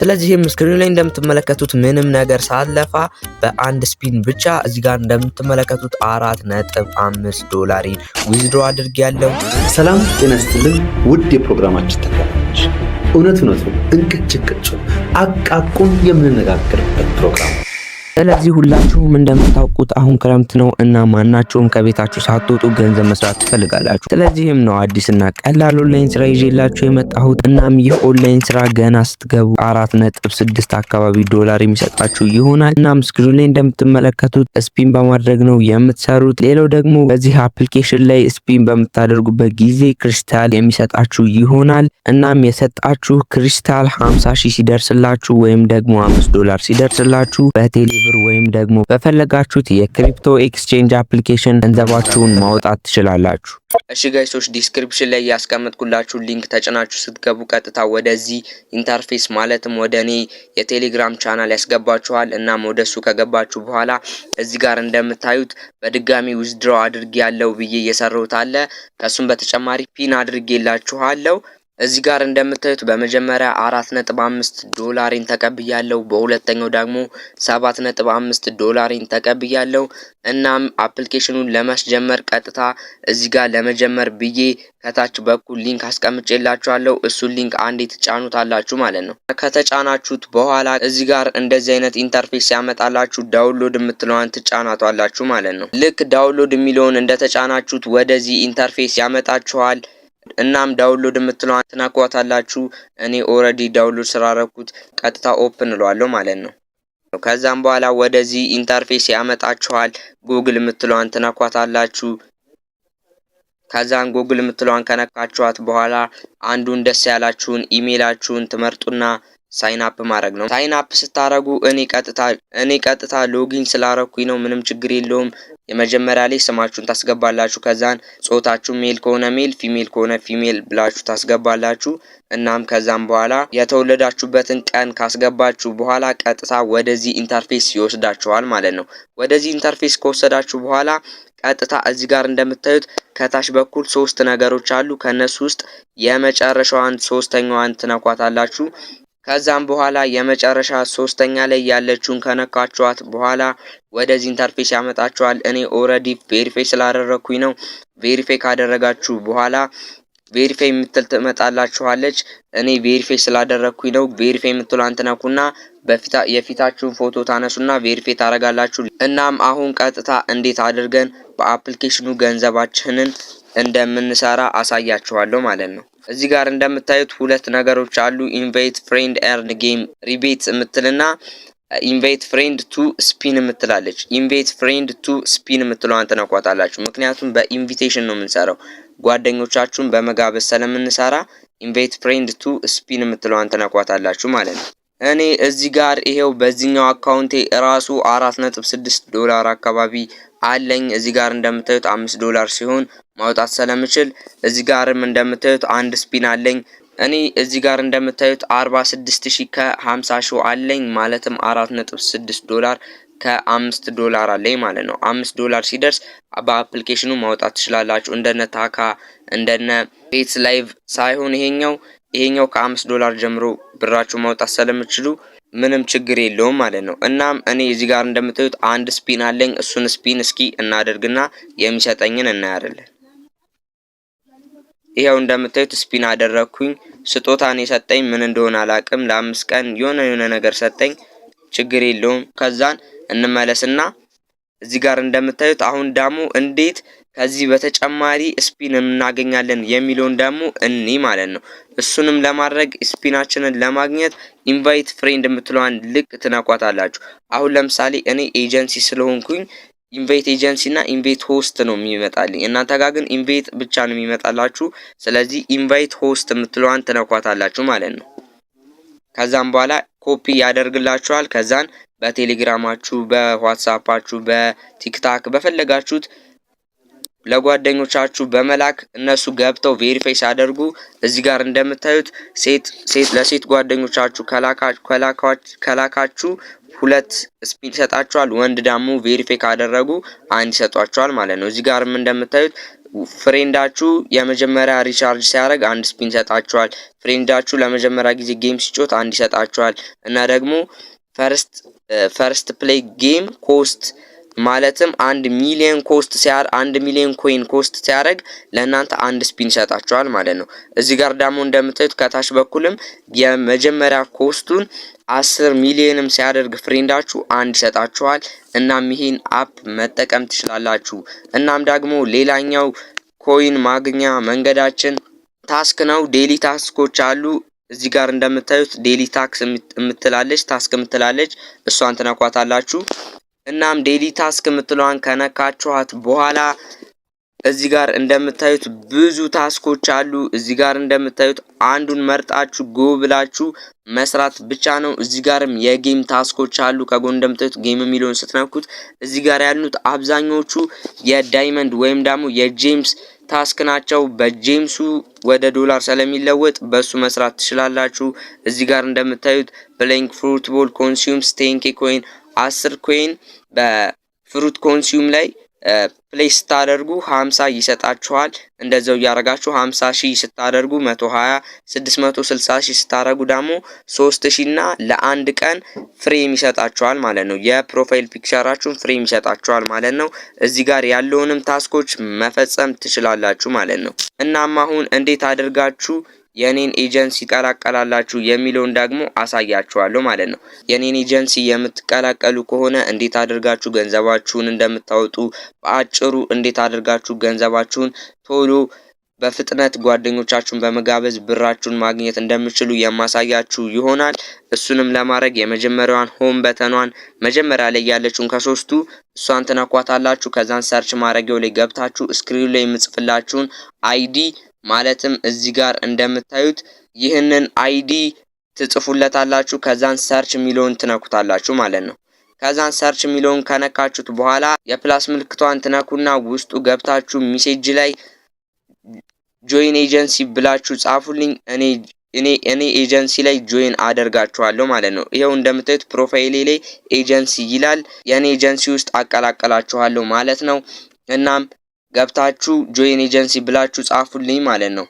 ስለዚህም ስክሪኑ ላይ እንደምትመለከቱት ምንም ነገር ሳለፋ በአንድ ስፒን ብቻ እዚህ ጋር እንደምትመለከቱት $4.5 ዊዝድሮ አድርጌያለሁ። ሰላም ጤና ይስጥልን ውድ የፕሮግራማችን ተከታታዮች፣ እውነት እንቅጭ አቃቁን የምንነጋገርበት ፕሮግራም። ስለዚህ ሁላችሁም እንደምታውቁት አሁን ክረምት ነው እና ማናችሁም ከቤታችሁ ሳትወጡ ገንዘብ መስራት ትፈልጋላችሁ። ስለዚህም ነው አዲስና ቀላል ኦንላይን ስራ ይዤላችሁ የመጣሁት። እናም ይህ ኦንላይን ስራ ገና ስትገቡ $4.6 አካባቢ የሚሰጣችሁ ይሆናል። እናም ስክሪን ላይ እንደምትመለከቱት ስፒን በማድረግ ነው የምትሰሩት። ሌላው ደግሞ በዚህ አፕሊኬሽን ላይ ስፒን በምታደርጉበት ጊዜ ክሪስታል የሚሰጣችሁ ይሆናል። እናም የሰጣችሁ ክሪስታል 50,000 ሲደርስላችሁ ወይም ደግሞ $5 ሲደርስላችሁ በቴሌ ወይም ደግሞ በፈለጋችሁት የክሪፕቶ ኤክስቼንጅ አፕሊኬሽን ገንዘባችሁን ማውጣት ትችላላችሁ። እሺ ጋይሶች ዲስክሪፕሽን ላይ ያስቀመጥኩላችሁ ሊንክ ተጭናችሁ ስትገቡ ቀጥታ ወደዚህ ኢንተርፌስ ማለትም ወደኔ የቴሌግራም ቻናል ያስገባችኋል። እናም ወደሱ ከገባችሁ በኋላ እዚህ ጋር እንደምታዩት በድጋሚ ዊዝድሮ አድርጌያለሁ ብዬ እየሰራሁት አለ። ከሱም በተጨማሪ ፒን አድርጌላችኋለሁ። እዚህ ጋር እንደምታዩት በመጀመሪያ $4.5 ተቀብያለሁ። በሁለተኛው ደግሞ $7.5 ተቀብያለሁ። እናም አፕሊኬሽኑን ለማስጀመር ቀጥታ እዚህ ጋር ለመጀመር ብዬ ከታች በኩል ሊንክ አስቀምጬላችኋለሁ። እሱን ሊንክ አንዴ ትጫኑታላችሁ ማለት ነው። ከተጫናችሁት በኋላ እዚህ ጋር እንደዚህ አይነት ኢንተርፌስ ያመጣላችሁ ዳውንሎድ የምትለዋን ትጫናቷላችሁ ማለት ነው። ልክ ዳውንሎድ የሚለውን እንደተጫናችሁት ወደዚህ ኢንተርፌስ ያመጣችኋል። እናም ዳውንሎድ የምትለዋን ትነኳታላችሁ። እኔ ኦሬዲ ዳውንሎድ ስላደረኩት ቀጥታ ኦፕን እለዋለሁ ማለት ነው። ከዛም በኋላ ወደዚህ ኢንተርፌስ ያመጣችኋል። ጉግል የምትለዋን ትነኳታላችሁ። ከዛን ጉግል የምትለዋን ከነካችኋት በኋላ አንዱን ደስ ያላችሁን ኢሜይላችሁን ትመርጡና ሳይን አፕ ማድረግ ነው። ሳይን አፕ ስታረጉ እኔ ቀጥታ ሎጊን ስላረኩኝ ነው። ምንም ችግር የለውም። የመጀመሪያ ላይ ስማችሁን ታስገባላችሁ። ከዛን ጾታችሁ ሜል ከሆነ ሜል፣ ፊሜል ከሆነ ፊሜል ብላችሁ ታስገባላችሁ። እናም ከዛም በኋላ የተወለዳችሁበትን ቀን ካስገባችሁ በኋላ ቀጥታ ወደዚህ ኢንተርፌስ ይወስዳችኋል ማለት ነው። ወደዚህ ኢንተርፌስ ከወሰዳችሁ በኋላ ቀጥታ እዚህ ጋር እንደምታዩት ከታች በኩል 3 ነገሮች አሉ። ከነሱ ውስጥ የመጨረሻዋን ሶስተኛዋን ትነኳታላችሁ። ከዛም በኋላ የመጨረሻ ሶስተኛ ላይ ያለችውን ከነካችኋት በኋላ ወደዚህ ኢንተርፌስ ያመጣችኋል። እኔ ኦሬዲ ቬሪፋይ ስላደረኩኝ ነው። ቬሪፋይ ካደረጋችሁ በኋላ ቬሪፋይ የምትል ትመጣላችኋለች። እኔ ቬሪፋይ ስላደረኩኝ ነው። ቬሪፋይ የምትሏን ትነኩና የፊታችሁን ፎቶ ታነሱና ቬሪፋይ ታረጋላችሁ። እናም አሁን ቀጥታ እንዴት አድርገን በአፕሊኬሽኑ ገንዘባችንን እንደምንሰራ አሳያችኋለሁ ማለት ነው። እዚህ ጋር እንደምታዩት 2 ነገሮች አሉ። ኢንቫይት ፍሬንድ ኤርን ጌም ሪቤት የምትልና ኢንቫይት ፍሬንድ ቱ ስፒን የምትላለች። ኢንቫይት ፍሬንድ ቱ ስፒን የምትለዋን ትነኳታላችሁ። ምክንያቱም በኢንቪቴሽን ነው የምንሰራው፣ ጓደኞቻችሁን በመጋበዝ ስለምንሰራ ኢንቫይት ፍሬንድ ቱ ስፒን የምትለዋን ትነኳታላችሁ ማለት ነው። እኔ እዚህ ጋር ይሄው በዚህኛው አካውንቴ ራሱ $4.6 አካባቢ አለኝ። እዚህ ጋር እንደምታዩት $5 ሲሆን ማውጣት ስለምችል እዚህ ጋርም እንደምታዩት አንድ ስፒን አለኝ። እኔ እዚህ ጋር እንደምታዩት 46,000 ከ50,000 አለኝ። ማለትም $4.6 ከ$5 አለኝ ማለት ነው። $5 ሲደርስ በአፕሊኬሽኑ ማውጣት ትችላላችሁ። እንደነ ታካ እንደነ ቤትስ ላይቭ ሳይሆን ይሄኛው ከ$5 ጀምሮ ብራችሁ ማውጣት ስለምትችሉ ምንም ችግር የለውም ማለት ነው። እናም እኔ እዚህ ጋር እንደምታዩት አንድ ስፒን አለኝ። እሱን ስፒን እስኪ እናደርግና የሚሰጠኝን እናያለን። ይሄው እንደምታዩት ስፒን አደረኩኝ። ስጦታን የሰጠኝ ምን እንደሆነ አላቅም። ለ5 ቀን የሆነ ነገር ሰጠኝ። ችግር የለውም። ከዛን እንመለስና እዚህ ጋር እንደምታዩት አሁን ደግሞ እንዴት ከዚህ በተጨማሪ ስፒን እናገኛለን የሚለውን ደግሞ እኔ ማለት ነው። እሱንም ለማድረግ ስፒናችንን ለማግኘት ኢንቫይት ፍሬንድ የምትለዋን ልክ ትነኳታላችሁ። አሁን ለምሳሌ እኔ ኤጀንሲ ስለሆንኩኝ ኢንቫይት ኤጀንሲ እና ኢንቫይት ሆስት ነው የሚመጣልኝ። እናንተ ጋር ግን ኢንቫይት ብቻ ነው የሚመጣላችሁ። ስለዚህ ኢንቫይት ሆስት የምትለዋን ትነኳታላችሁ ማለት ነው። ከዛም በኋላ ኮፒ ያደርግላችኋል። ከዛን በቴሌግራማችሁ፣ በዋትስአፓችሁ፣ በቲክታክ በፈለጋችሁት ለጓደኞቻችሁ በመላክ እነሱ ገብተው ቬሪፋይ ሲያደርጉ እዚህ ጋር እንደምታዩት ለሴት ጓደኞቻችሁ ከላካችሁ 2 ስፒን ይሰጣችኋል። ወንድ ደግሞ ቬሪፋይ ካደረጉ 1 ይሰጧችኋል ማለት ነው። እዚህ ጋርም እንደምታዩት ፍሬንዳችሁ የመጀመሪያ ሪቻርጅ ሲያደርግ አንድ ስፒን ይሰጣችኋል። ፍሬንዳችሁ ለመጀመሪያ ጊዜ ጌም ሲጮት አንድ ይሰጣችኋል። እና ደግሞ ፈርስት ፕሌይ ጌም ኮስት ማለትም 1 ሚሊዮን ኮስት ሲያር 1 ሚሊዮን ኮይን ኮስት ሲያደርግ ለእናንተ አንድ ስፒን ይሰጣችኋል ማለት ነው። እዚህ ጋር ደግሞ እንደምታዩት ከታች በኩልም የመጀመሪያ ኮስቱን 10 ሚሊዮንም ሲያደርግ ፍሬንዳችሁ አንድ ይሰጣችኋል። እናም ይሄን አፕ መጠቀም ትችላላችሁ። እናም ደግሞ ሌላኛው ኮይን ማግኛ መንገዳችን ታስክ ነው። ዴሊ ታስኮች አሉ። እዚህ ጋር እንደምታዩት ዴሊ ታክስ የምትላለች ታስክ የምትላለች እሷን ትነኳታላችሁ። እናም ዴሊ ታስክ የምትለዋን ከነካችኋት በኋላ እዚህ ጋር እንደምታዩት ብዙ ታስኮች አሉ። እዚህ ጋር እንደምታዩት አንዱን መርጣችሁ ጎ ብላችሁ መስራት ብቻ ነው። እዚህ ጋርም የጌም ታስኮች አሉ። ከጎን እንደምታዩት ጌም የሚለውን ስትነኩት እዚህ ጋር ያሉት አብዛኞቹ የዳይመንድ ወይም ደግሞ የጄምስ ታስክ ናቸው። በጄምሱ ወደ ዶላር ስለሚለወጥ በሱ መስራት ትችላላችሁ። እዚህ ጋር እንደምታዩት ፕሌይንግ ፉትቦል ኮንሱምስ 10k ኮይን 10 ኮይን በፍሩት ኮንሱም ላይ ፕሌስ ስታደርጉ 50 ይሰጣችኋል። እንደዛው ያረጋችሁ 50,000 ስታደርጉ 120 660,000 ስታደርጉ ደግሞ 3,000 እና ለአንድ ቀን ፍሬም ይሰጣችኋል ማለት ነው። የፕሮፋይል ፒክቸራችሁን ፍሬም ይሰጣችኋል ማለት ነው። እዚህ ጋር ያለውንም ታስኮች መፈጸም ትችላላችሁ ማለት ነው። እናም አሁን እንዴት አድርጋችሁ የኔን ኤጀንሲ ይቀላቀላላችሁ የሚለውን ደግሞ አሳያችኋለሁ ማለት ነው። የኔን ኤጀንሲ የምትቀላቀሉ ከሆነ እንዴት አድርጋችሁ ገንዘባችሁን እንደምታወጡ በአጭሩ እንዴት አድርጋችሁ ገንዘባችሁን ቶሎ በፍጥነት ጓደኞቻችሁን በመጋበዝ ብራችሁን ማግኘት እንደምትችሉ የማሳያችሁ ይሆናል። እሱንም ለማድረግ የመጀመሪያዋን ሆም በተኗን መጀመሪያ ላይ ያለችውን ከሶስቱ እሷን ትነኳታላችሁ። ከዛን ሰርች ማድረጊያው ላይ ገብታችሁ ስክሪኑ ላይ የምጽፍላችሁን አይዲ ማለትም እዚህ ጋር እንደምታዩት ይህንን አይዲ ትጽፉለታላችሁ። ከዛን ሰርች ሚሊዮን ትነኩታላችሁ ማለት ነው። ከዛን ሰርች ሚሊዮን ከነካችሁት በኋላ የፕላስ ምልክቷን ትነኩና ውስጡ ገብታችሁ ሜሴጅ ላይ ጆይን ኤጀንሲ ብላችሁ ጻፉልኝ። እኔ ኤጀንሲ ላይ ጆይን አደርጋችኋለሁ ማለት ነው። ይሄው እንደምታዩት ፕሮፋይሌ ላይ ኤጀንሲ ይላል። የኔ ኤጀንሲ ውስጥ አቀላቀላችኋለሁ ማለት ነው። እናም ገብታችሁ ጆይን ኤጀንሲ ብላችሁ ጻፉልኝ ማለት ነው።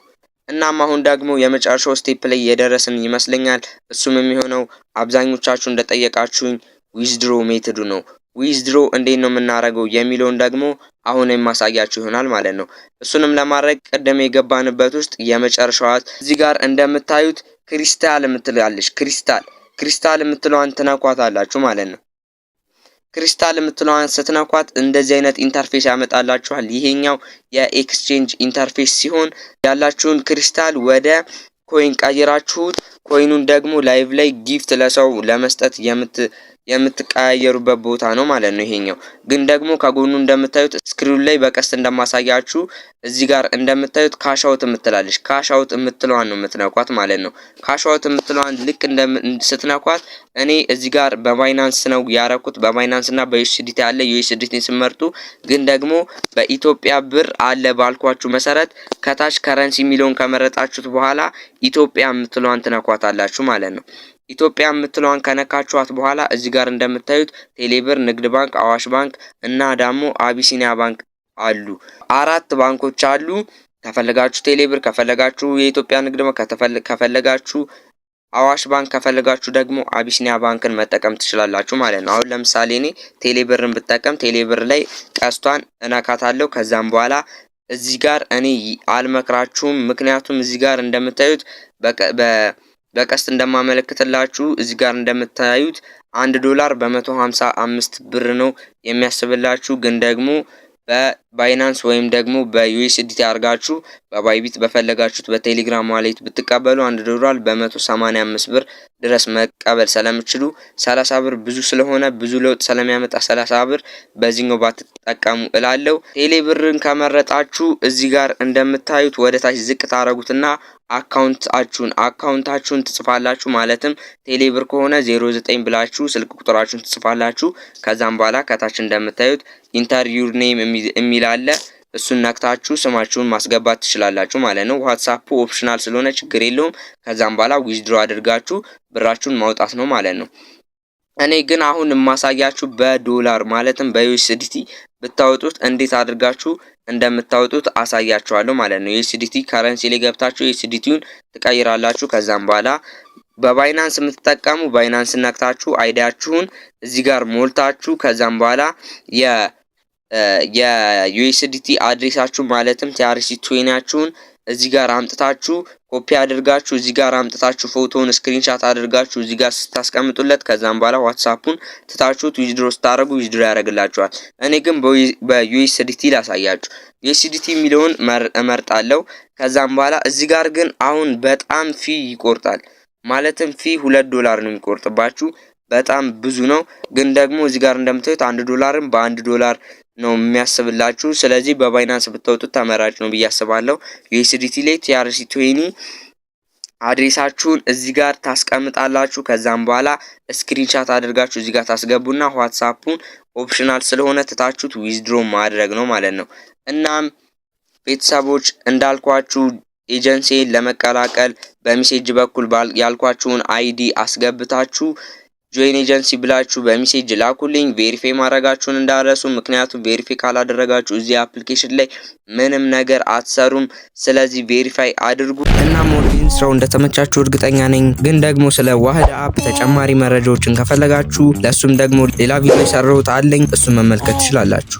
እናም አሁን ደግሞ የመጨረሻው ስቴፕ ላይ የደረስን ይመስለኛል። እሱም የሚሆነው አብዛኞቻችሁ እንደጠየቃችሁኝ ዊዝድሮ ሜተዱ ነው። ዊዝድሮ እንዴት ነው የምናደርገው የሚለውን ደግሞ አሁን የማሳያችሁ ይሆናል ማለት ነው። እሱንም ለማድረግ ቀደም የገባንበት ውስጥ የመጨረሻው እዚህ ጋር እንደምታዩት ክሪስታል የምትላለች ክሪስታል የምትለዋን ትነኳታላችሁ ማለት ነው። ክሪስታል የምትለዋን ስትነኳት እንደዚህ አይነት ኢንተርፌስ ያመጣላችኋል። ይሄኛው የኤክስቼንጅ ኢንተርፌስ ሲሆን ያላችሁን ክሪስታል ወደ ኮይን ቀይራችሁት ኮይኑን ደግሞ ላይቭ ላይ ጊፍት ለሰው ለመስጠት የምትቀያየሩበት ቦታ ነው ማለት ነው። ይሄኛው ግን ደግሞ ከጎኑ እንደምታዩት ስክሪኑ ላይ በቀስት እንደማሳያችሁ እዚህ ጋር እንደምታዩት ካሻውት የምትላለች ካሻውት የምትለዋን ነው የምትነኳት ማለት ነው። ካሻውት የምትለዋን ልክ ስትነኳት እኔ እዚህ ጋር በባይናንስ ነው ያረኩት። በባይናንስ እና በዩኤስዲቲ አለ። ዩኤስዲቲ ስመርጡ ግን ደግሞ በኢትዮጵያ ብር አለ ባልኳችሁ መሰረት ከታች ከረንሲ ሚሊዮን ከመረጣችሁት በኋላ ኢትዮጵያ የምትለዋን ትነኳታላችሁ ማለት ነው። ኢትዮጵያ የምትለዋን ከነካችኋት በኋላ እዚህ ጋር እንደምታዩት ቴሌብር፣ ንግድ ባንክ፣ አዋሽ ባንክ እና ደግሞ አቢሲኒያ ባንክ አሉ። 4 ባንኮች አሉ። ከፈለጋችሁ ቴሌብር፣ ከፈለጋችሁ የኢትዮጵያ ንግድ ባንክ፣ ከፈለጋችሁ አዋሽ ባንክ፣ ከፈለጋችሁ ደግሞ አቢሲኒያ ባንክን መጠቀም ትችላላችሁ ማለት ነው። አሁን ለምሳሌ እኔ ቴሌብርን ብጠቀም ቴሌብር ላይ ቀስቷን እነካታለሁ። ከዛም በኋላ እዚህ ጋር እኔ አልመክራችሁም። ምክንያቱም እዚህ ጋር እንደምታዩት በቀስት እንደማመለክትላችሁ እዚህ ጋር እንደምታዩት $1 በ155 ብር ነው የሚያስብላችሁ። ግን ደግሞ በባይናንስ ወይም ደግሞ በዩኤስዲቲ አርጋችሁ በባይቢት በፈለጋችሁት በቴሌግራም ዋሌት ብትቀበሉ $1 በ185 ብር ድረስ መቀበል ስለምትችሉ 30 ብር ብዙ ስለሆነ ብዙ ለውጥ ስለሚያመጣ 30 ብር በዚህኛው ባትጠቀሙ እላለሁ። ቴሌብርን ከመረጣችሁ እዚህ ጋር እንደምታዩት ወደ ታች ዝቅ ታረጉትና አካውንታችሁን ትጽፋላችሁ። ማለትም ቴሌብር ከሆነ 09 ብላችሁ ስልክ ቁጥራችሁን ትጽፋላችሁ። ከዛም በኋላ ከታች እንደምታዩት ኢንተር ዩር ኔም የሚል አለ። እሱን ነክታችሁ ስማችሁን ማስገባት ትችላላችሁ ማለት ነው። ዋትስአፕ ኦፕሽናል ስለሆነ ችግር የለውም። ከዛም በኋላ ዊዝድሮ አድርጋችሁ ብራችሁን ማውጣት ነው ማለት ነው። እኔ ግን አሁን የማሳያችሁ በዶላር ማለትም በዩኤስዲቲ ብታወጡት እንዴት አድርጋችሁ እንደምታወጡት አሳያችኋለሁ ማለት ነው። USDT ከረንሲ ላይ ገብታችሁ USDTውን ትቀይራላችሁ። ከዛም በኋላ በባይናንስ የምትጠቀሙ ባይናንስ ነክታችሁ አይዲያችሁን እዚህ ጋር ሞልታችሁ ከዛም በኋላ የUSDT አድሬሳችሁ ማለትም TRC20ችሁን እዚህ ጋር አምጥታችሁ ኮፒ አድርጋችሁ እዚህ ጋር አምጥታችሁ ፎቶውን ስክሪንሻት አድርጋችሁ እዚህ ጋር ስታስቀምጡለት ከዛም በኋላ ዋትስአፑን ትታችሁት ዊዝድሮ ስታደርጉ ዊዝድሮ ያደርግላችኋል። እኔ ግን በUSDT ላሳያችሁ። USDT የሚለውን እመርጣለሁ። ከዛም በኋላ እዚህ ጋር ግን አሁን በጣም ፊ ይቆርጣል። ማለትም ፊ $2 ነው የሚቆርጥባችሁ። በጣም ብዙ ነው። ግን ደግሞ እዚህ ጋር እንደምታዩት $1ም በ$1 ነው የሚያስብላችሁ። ስለዚህ በባይናንስ ብታወጡት ተመራጭ ነው ብዬ አስባለሁ። USDT ላይ TRC20 አድሬሳችሁን እዚህ ጋር ታስቀምጣላችሁ። ከዛም በኋላ ስክሪንሻት አድርጋችሁ እዚህ ጋር ታስገቡና ዋትስአፑን ኦፕሽናል ስለሆነ ትታችሁት ዊዝድሮ ማድረግ ነው ማለት ነው። እናም ቤተሰቦች እንዳልኳችሁ ኤጀንሲን ለመቀላቀል በሜሴጅ በኩል ያልኳችሁን አይዲ አስገብታችሁ ጆይን ኤጀንሲ ብላችሁ በሜሴጅ ላኩልኝ። ቬሪፋይ ማድረጋችሁን እንዳረሱ፣ ምክንያቱም ቬሪፋይ ካላደረጋችሁ እዚህ አፕሊኬሽን ላይ ምንም ነገር አትሰሩም። ስለዚህ ቬሪፋይ አድርጉ። እና ሞዴል ስራው እንደተመቻችሁ እርግጠኛ ነኝ። ግን ደግሞ ስለ ዋህድ አፕ ተጨማሪ መረጃዎችን ከፈለጋችሁ ለሱም ደግሞ ሌላ ቪዲዮ የሰራሁት አለኝ፣ እሱን መመልከት ትችላላችሁ።